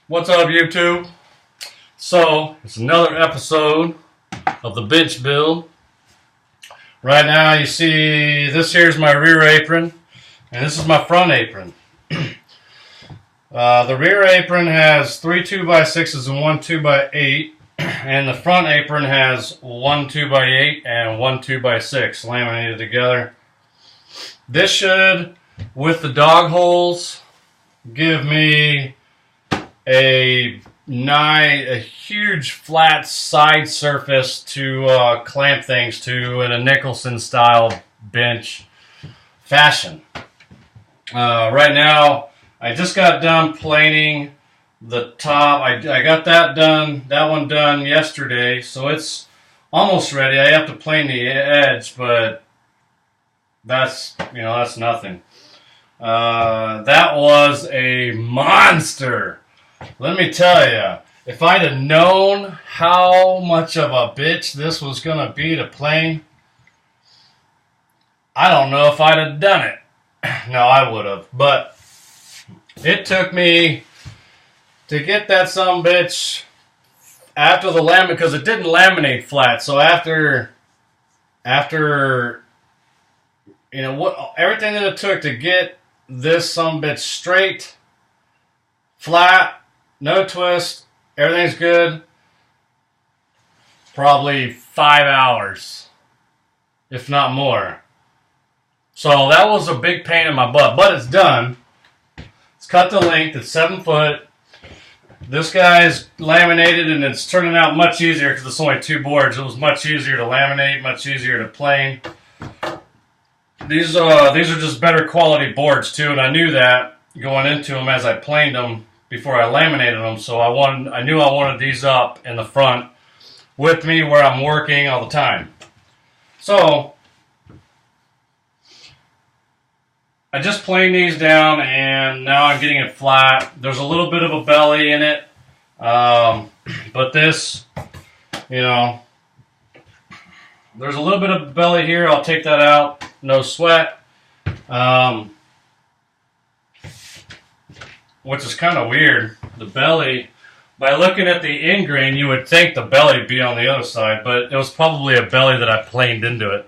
What's up, YouTube? So, it's another episode of the bench build. Right now, you see this here's my rear apron, and this is my front apron. The rear apron has 3 2x6s and 1 2x8, and the front apron has 1 2x8 and 1 2x6 laminated together. This should, with the dog holes, give me a huge flat side surface to clamp things to in a Nicholson style bench fashion. Right now, I just got done planing the top. I got that one done yesterday, so it's almost ready. I have to plane the edge, but that's nothing. That was a monster. Let me tell you, if I'd have known how much of a bitch this was going to be to plane, I don't know if I'd have done it. No, I would have. But it took me to get that sumbitch after the laminate, because it didn't laminate flat. So after everything that it took to get this sumbitch straight, flat, no twist, everything's good, probably 5 hours, if not more. So that was a big pain in my butt, but it's done. It's cut to length, it's 7 foot. This guy's laminated, and it's turning out much easier because it's only 2 boards. It was much easier to laminate, much easier to plane. These are just better quality boards too, and I knew that going into them as I planed them before I laminated them. So I knew I wanted these up in the front with me where I'm working all the time. So I just planed these down, and now I'm getting it flat. There's a little bit of a belly in it, but this, there's a little bit of belly here. I'll take that out, no sweat. Which is kind of weird. The belly, by looking at the end grain, you would think the belly would be on the other side, but it was probably a belly that I planed into it.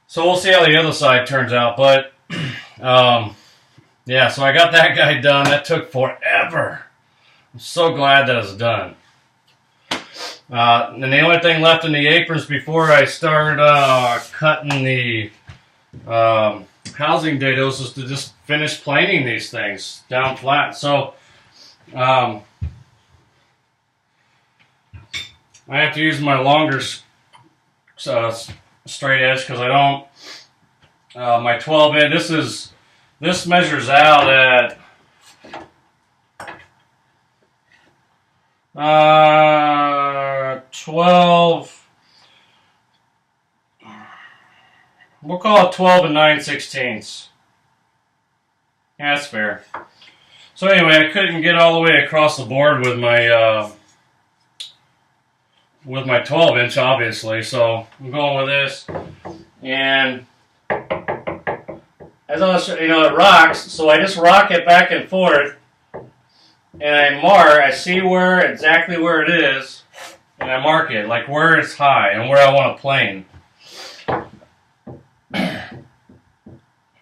So we'll see how the other side turns out. But yeah, so I got that guy done. That took forever. I'm so glad that it's done. And the only thing left in the aprons before I start cutting the housing dados is to just finish planing these things down flat. So I have to use my longer straight edge because I don't. My 12-inch. This measures out at 12. We'll call it 12 and 9/16. Yeah, that's fair. So anyway, I couldn't get all the way across the board with my 12-inch, obviously. So I'm going with this, and as I was, it rocks. So I just rock it back and forth, and I see exactly where it is, and I mark it like where it's high and where I want to plane.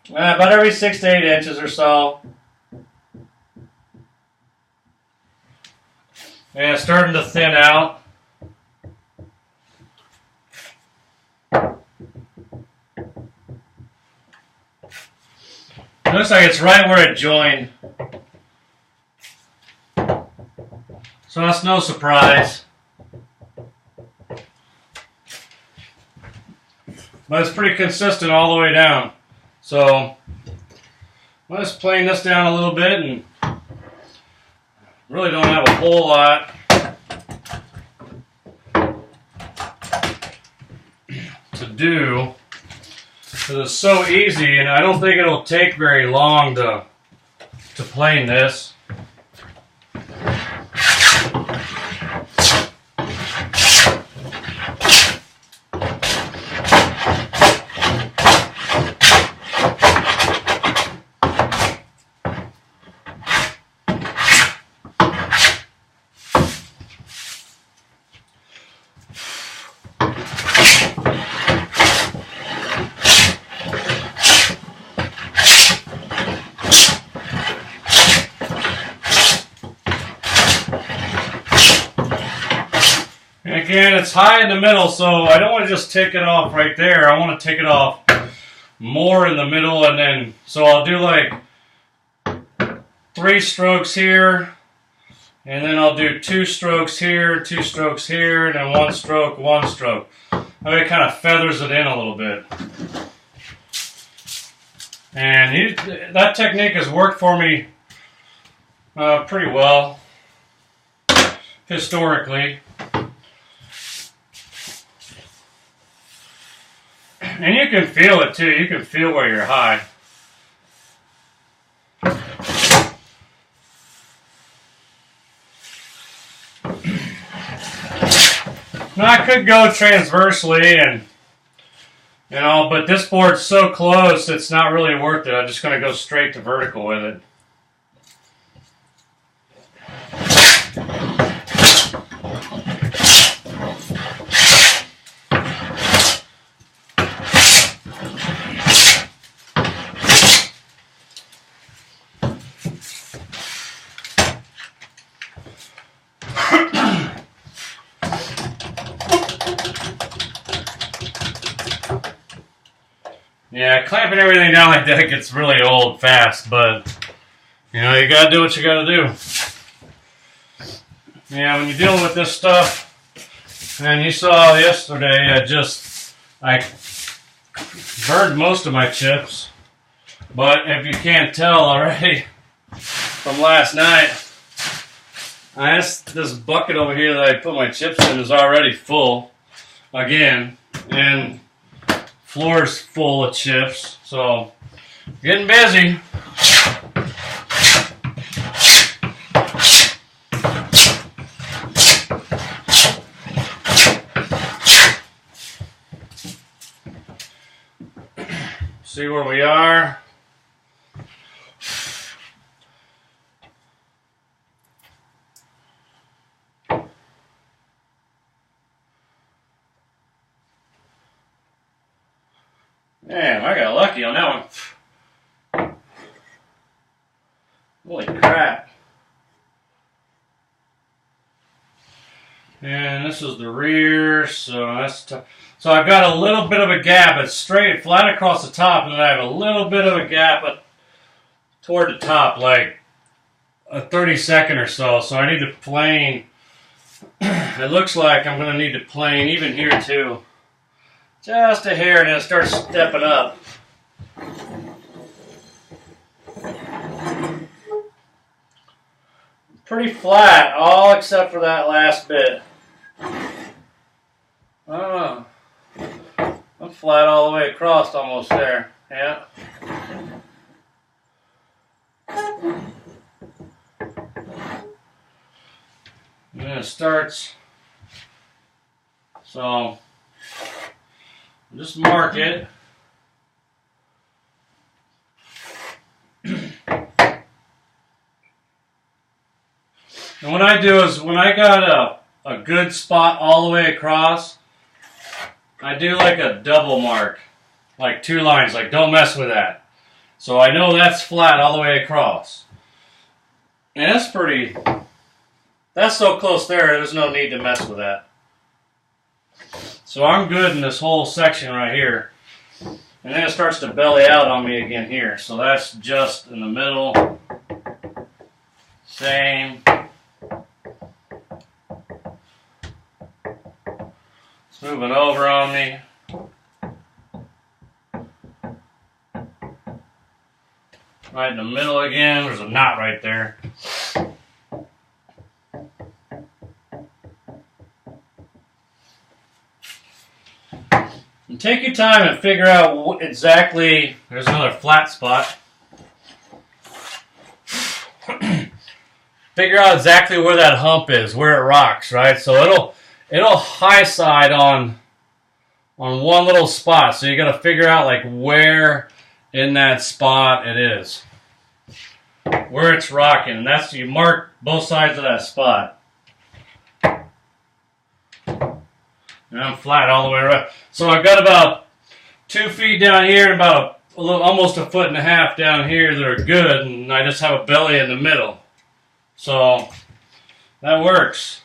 About every 6 to 8 inches or so. And it's starting to thin out. It looks like it's right where it joined. So that's no surprise. But it's pretty consistent all the way down. So let's plane this down a little bit, and really don't have a whole lot to do because it's so easy, and I don't think it'll take very long to plane this. again, it's high in the middle, so I don't want to just take it off right there. I want to take it off more in the middle, and then, so I'll do like 3 strokes here, and then I'll do 2 strokes here, 2 strokes here, and then 1 stroke, 1 stroke. It kind of feathers it in a little bit. And that technique has worked for me pretty well, historically. And you can feel it too. You can feel where you're high. Now I could go transversely and, you know, but this board's so close it's not really worth it. I'm just going to go straight to vertical with it. Yeah, clamping everything down like that gets really old fast, but, you know, you gotta do what you gotta do. Yeah, when you're dealing with this stuff, and you saw yesterday, I burned most of my chips, but if you can't tell already from last night, this bucket over here that I put my chips in is already full again, and floor's full of chips, so getting busy. See where we are. Man, I got lucky on that one. Holy crap. And this is the rear, so that's so I've got a little bit of a gap. It's straight, flat across the top, and then I have a little bit of a gap toward the top, like a 32nd or so. So I need to plane. It looks like I'm going to need to plane even here too. Just a hair, and then it starts stepping up. Pretty flat, all except for that last bit. Oh, I'm flat all the way across, almost there. Yeah. And then it starts. So just mark it. And what I do is, when I got a good spot all the way across, I do like a double mark, like 2 lines, like don't mess with that. So I know that's flat all the way across. And that's so close there's no need to mess with that. So I'm good in this whole section right here. And then it starts to belly out on me again here. So that's just in the middle. Same. It's moving over on me. Right in the middle again. There's a knot right there. And take your time and figure out exactly. There's another flat spot. Figure out exactly where that hump is, where it rocks, right? So it'll high side on one little spot. So you got to figure out like where in that spot it is, where it's rocking, and that's, you mark both sides of that spot. And I'm flat all the way around. So I've got about 2 feet down here and about almost 1.5 feet down here that are good, and I just have a belly in the middle. So that works.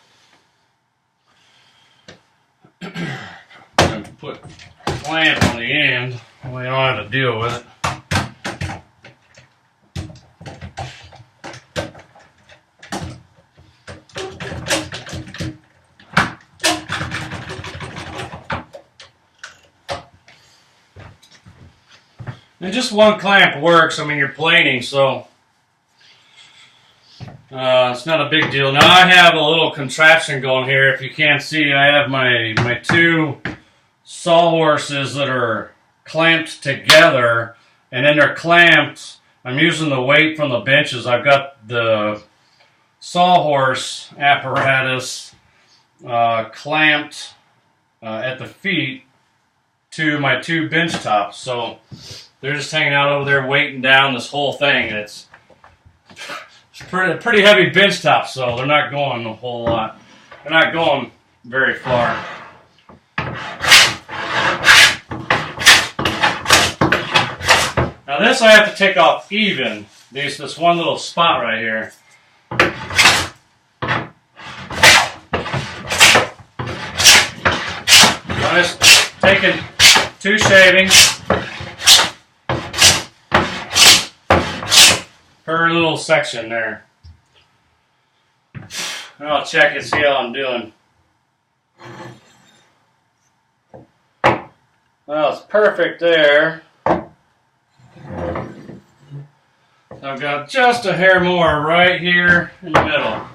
And put a clamp on the end, we don't have to deal with it. And just one clamp works. I mean, you're planing, so it's not a big deal. Now I have a little contraption going here. If you can't see, I have my two sawhorses that are clamped together, and then they're clamped. I'm using the weight from the benches. I've got the sawhorse apparatus clamped at the feet to my two bench tops. So they're just hanging out over there weighting down this whole thing. And it's pretty heavy bench top, so they're not going a whole lot. They're not going very far. Now this I have to take off even. This one little spot right here. I'm just taking two shavings per little section there. And I'll check and see how I'm doing. Well, it's perfect there. I've got just a hair more right here in the middle.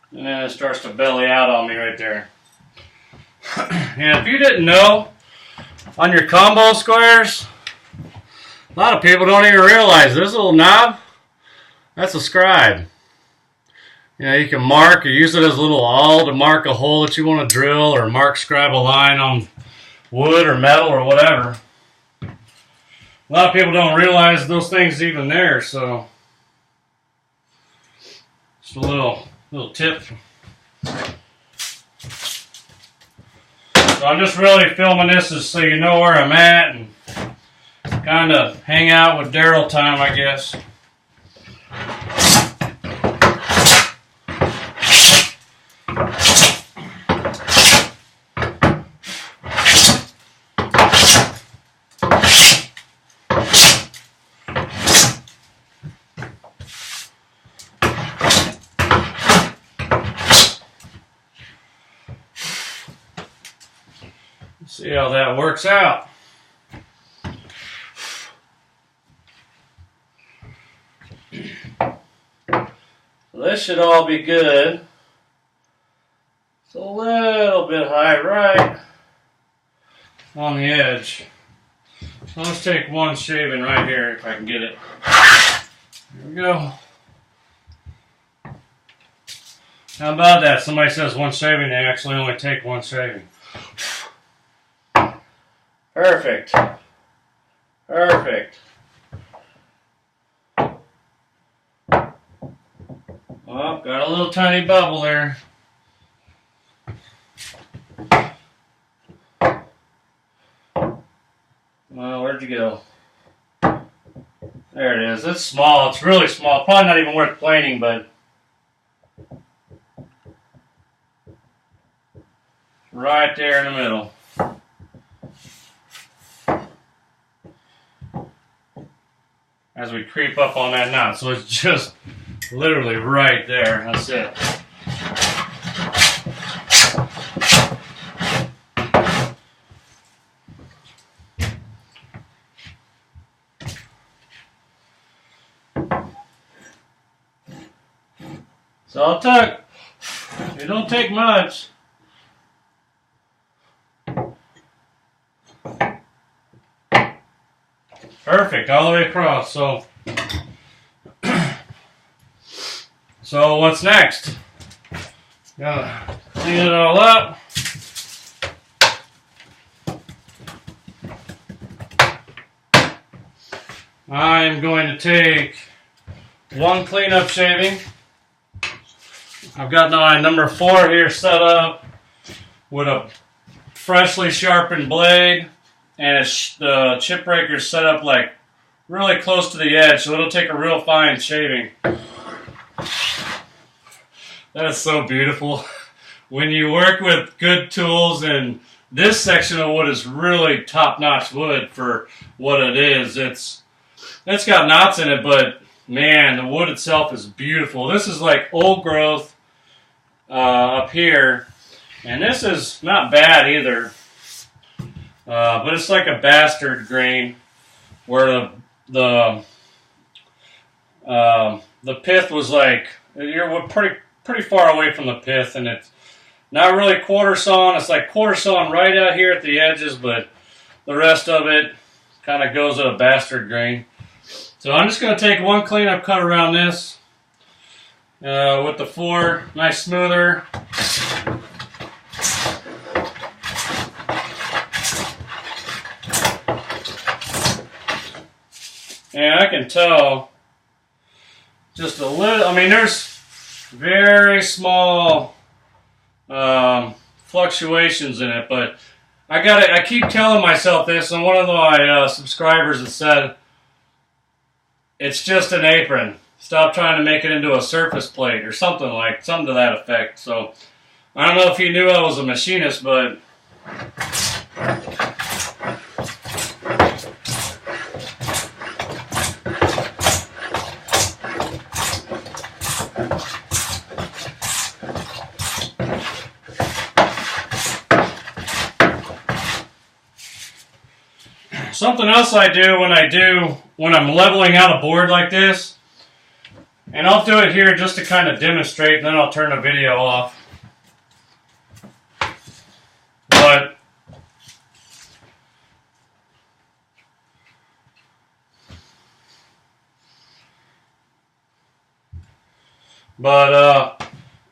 And then it starts to belly out on me right there. And if you didn't know, on your combo squares, a lot of people don't even realize this little knob, that's a scribe. You know, you can mark or use it as a little awl to mark a hole that you want to drill, or scribe a line on wood or metal or whatever. A lot of people don't realize those things even there, so just a little tip. So I'm just really filming this just so you know where I'm at and kind of hang out with Daryl time, I guess. See how that works out. So this should all be good. It's a little bit high right on the edge. So let's take one shaving right here if I can get it. There we go. How about that? Somebody says one shaving, they actually only take one shaving. Perfect. Perfect. Well, got a little tiny bubble there. Well, where'd you go? There it is. It's small. It's really small. Probably not even worth planing, but right there in the middle. As we creep up on that knot. So it's just literally right there. That's it. So I'll tuck. It don't take much. Perfect, all the way across. So what's next? Gotta clean it all up. I'm going to take one cleanup shaving I've got my number 4 here set up with a freshly sharpened blade, and the chip breaker is set up like really close to the edge, so it'll take a real fine shaving. That is so beautiful. When you work with good tools, and this section of wood is really top-notch wood for what it is. It's got knots in it, but man, the wood itself is beautiful. This is like old growth up here, and this is not bad either. But it's like a bastard grain, where the pith was like, you're pretty far away from the pith, and it's not really quarter sawn. It's like quarter sawn right out here at the edges, but the rest of it kind of goes at a bastard grain. So I'm just going to take one cleanup cut around this with the 4, nice smoother. And I can tell just a little, I mean, there's very small fluctuations in it, but I keep telling myself this, and one of my subscribers has said, it's just an apron. Stop trying to make it into a surface plate or something to that effect. So I don't know if he knew I was a machinist, but something else I do when I'm leveling out a board like this, and I'll do it here just to kind of demonstrate, and then I'll turn the video off. But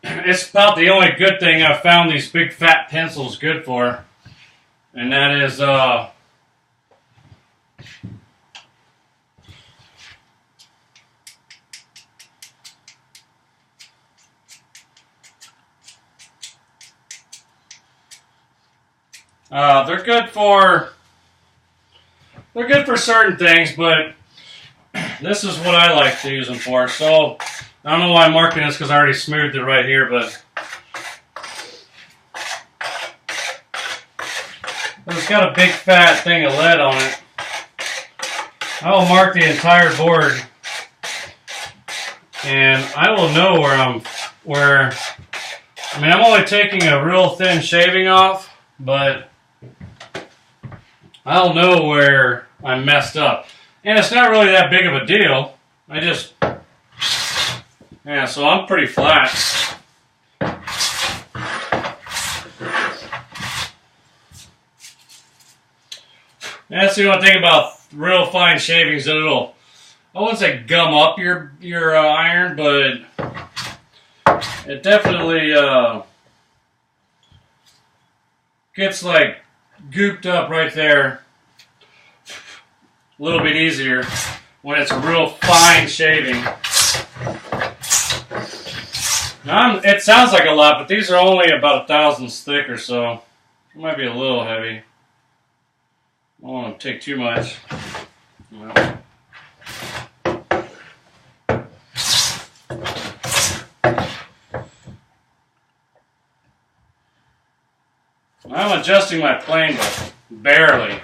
it's about the only good thing I've found these big fat pencils good for, and that is they're good for certain things, but this is what I like to use them for. So I don't know why I'm marking this, because I already smoothed it right here, but it's got a big fat thing of lead on it. I will mark the entire board, and I will know I'm only taking a real thin shaving off, but I'll know where I messed up. And it's not really that big of a deal. Yeah, so I'm pretty flat. That's the only thing about real fine shavings, that it'll, I wouldn't say gum up your iron, but it definitely gets like gooped up right there a little bit easier when it's a real fine shaving. Now, it sounds like a lot, but these are only about 1,000 thick or so. It might be a little heavy. I don't want to take too much. No. I'm adjusting my plane, but barely.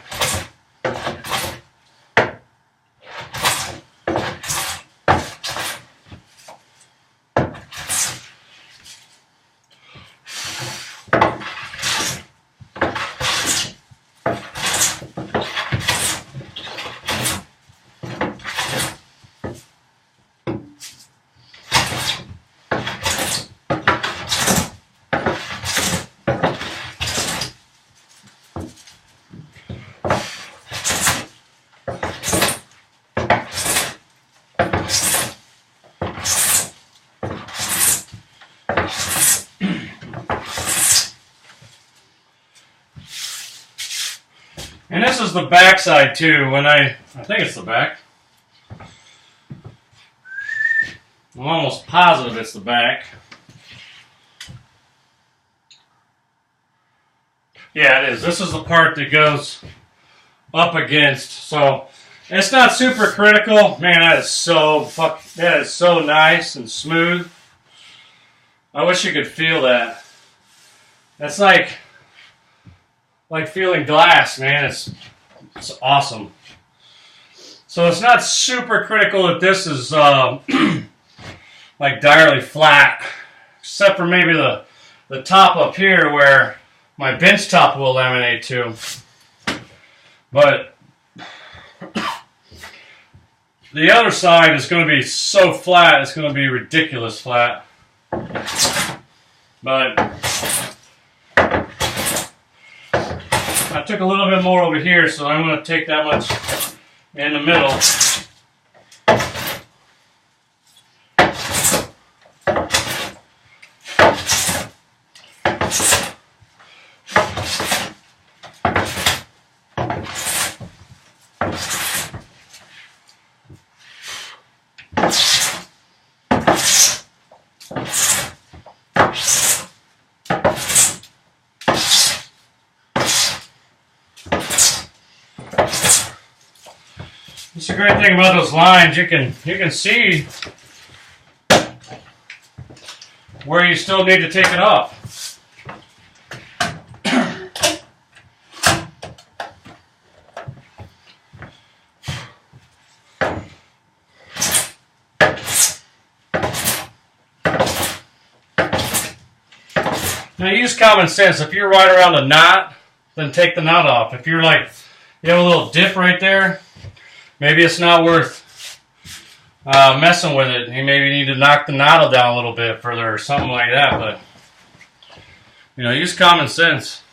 And this is the back side too. I think it's the back. I'm almost positive it's the back. Yeah, it is. This is the part that goes up against. So it's not super critical. Man, that is so nice and smooth. I wish you could feel that. That's like feeling glass, man. It's awesome. So it's not super critical that this is like direly flat, except for maybe the top up here where my bench top will laminate to. But the other side is going to be so flat, it's going to be ridiculous flat. But I took a little bit more over here, so I'm going to take that much in the middle. It's a great thing about those lines. You can see where you still need to take it off. Now use common sense. If you're right around a knot, then take the knot off. If you're like, you have a little dip right there, maybe it's not worth messing with it. You maybe need to knock the knot down a little bit further or something like that. But, you know, use common sense.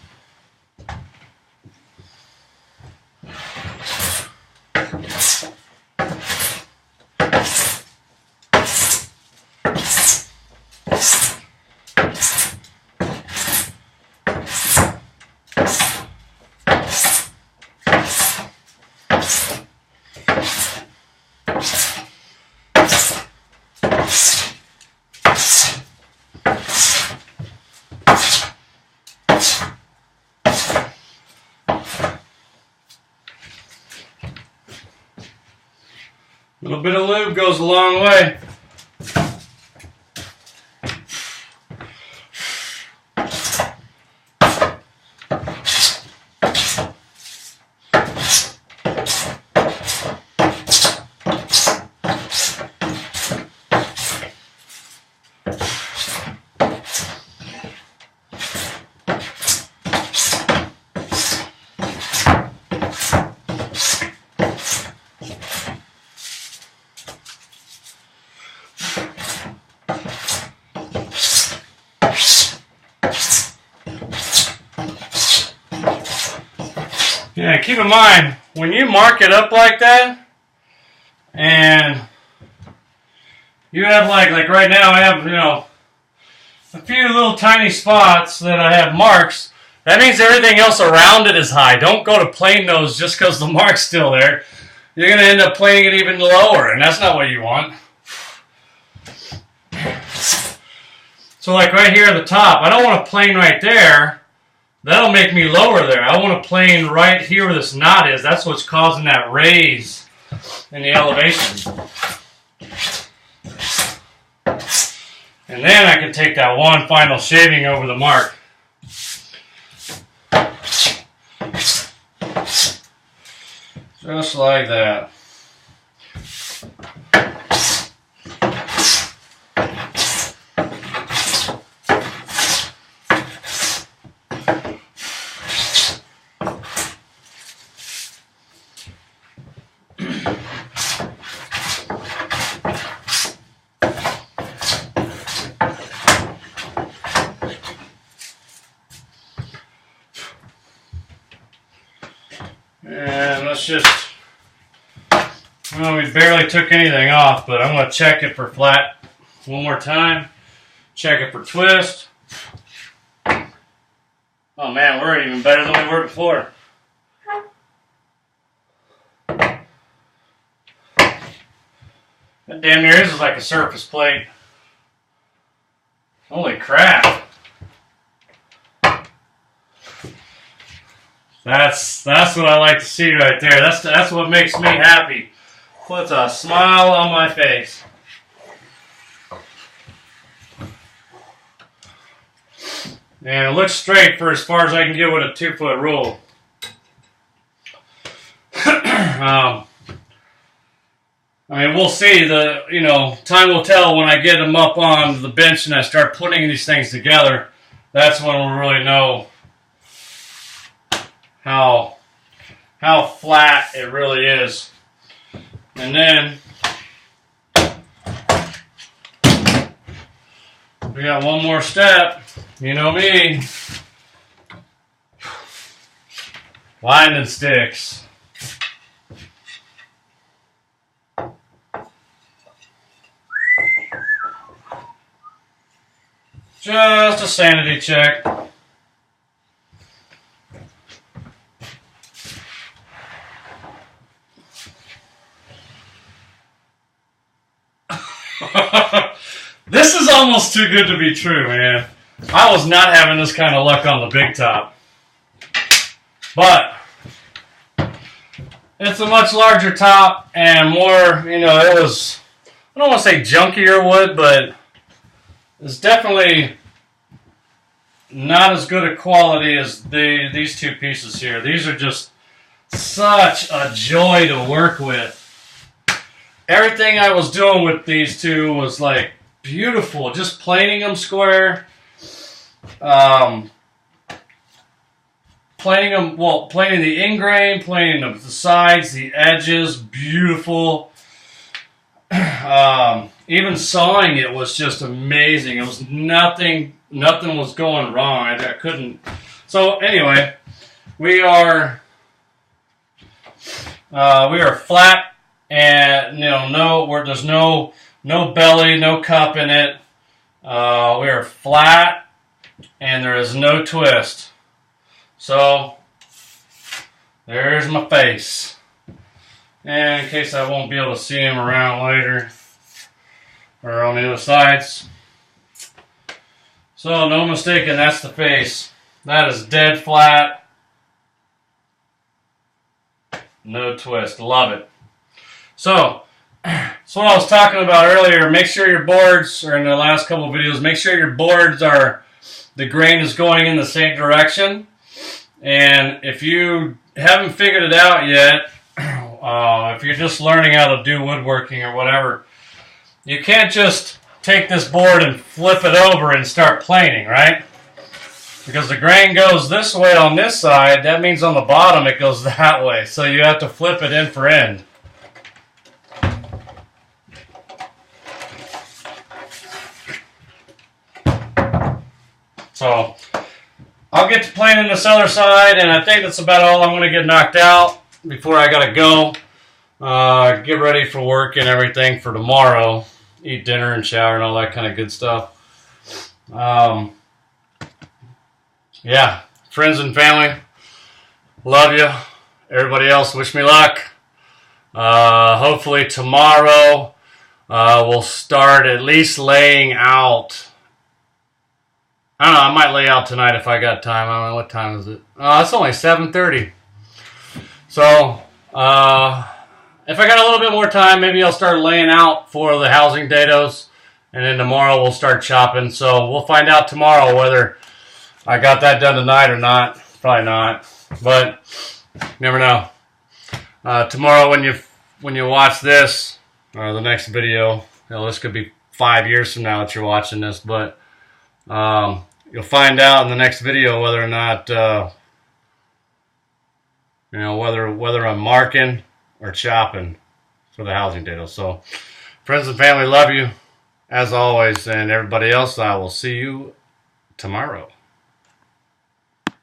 A little bit of lube goes a long way. Yeah, keep in mind, when you mark it up like that, and you have like right now I have, you know, a few little tiny spots that I have marks, that means everything else around it is high. Don't go to plane nose just because the mark's still there. You're going to end up planing it even lower, and that's not what you want. So like right here at the top, I don't want to plane right there. That'll make me lower there. I want to plane right here where this knot is. That's what's causing that raise in the elevation. And then I can take that one final shaving over the mark. Just like that. And let's just, well, we barely took anything off, but I'm going to check it for flat one more time. Check it for twist. Oh man, we're even better than we were before. That damn near is like a surface plate. Holy crap. That's what I like to see right there. That's what makes me happy. Puts a smile on my face. And it looks straight for as far as I can get with a 2-foot rule. I mean, we'll see. Time will tell when I get them up on the bench and I start putting these things together. That's when we'll really know how flat it really is. And then we got one more step. You know me. Winding sticks. Just a sanity check. This is almost too good to be true, man. I was not having this kind of luck on the big top. But it's a much larger top and more, it was, I don't want to say junkier wood, but it's definitely not as good a quality as these two pieces here. These are just such a joy to work with. Everything I was doing with these two was like beautiful. Just planing them square. Planing the ingrain, planing the sides, the edges, beautiful. Even sawing it was just amazing. It was nothing was going wrong. I couldn't. So anyway, we are flat, and there's no belly, no cup in it. We are flat, and there is no twist. So there's my face. And in case I won't be able to see him around later, or on the other sides. So no mistaking, that's the face. That is dead flat. No twist. Love it. So, that's what I was talking about earlier. Make sure your boards, or in the last couple of videos, make sure your boards the grain is going in the same direction. And if you haven't figured it out yet, if you're just learning how to do woodworking or whatever, you can't just take this board and flip it over and start planing, right? Because the grain goes this way on this side, that means on the bottom it goes that way. So you have to flip it end for end. So I'll get to planing this other side, and I think that's about all I'm going to get knocked out before I got to go. Get ready for work and everything for tomorrow. Eat dinner and shower and all that kind of good stuff. Yeah, friends and family, love you. Everybody else, wish me luck. Hopefully tomorrow we'll start at least laying out. I don't know, I might lay out tonight if I got time. I don't know, what time is it? It's only 7:30. So, if I got a little bit more time, maybe I'll start laying out for the housing dados. And then tomorrow we'll start chopping. So, we'll find out tomorrow whether I got that done tonight or not. Probably not. But, you never know. Tomorrow when you watch this, or the next video, this could be 5 years from now that you're watching this, but you'll find out in the next video whether or not, whether I'm marking or chopping for the housing data. So, friends and family, love you as always, and everybody else, I will see you tomorrow.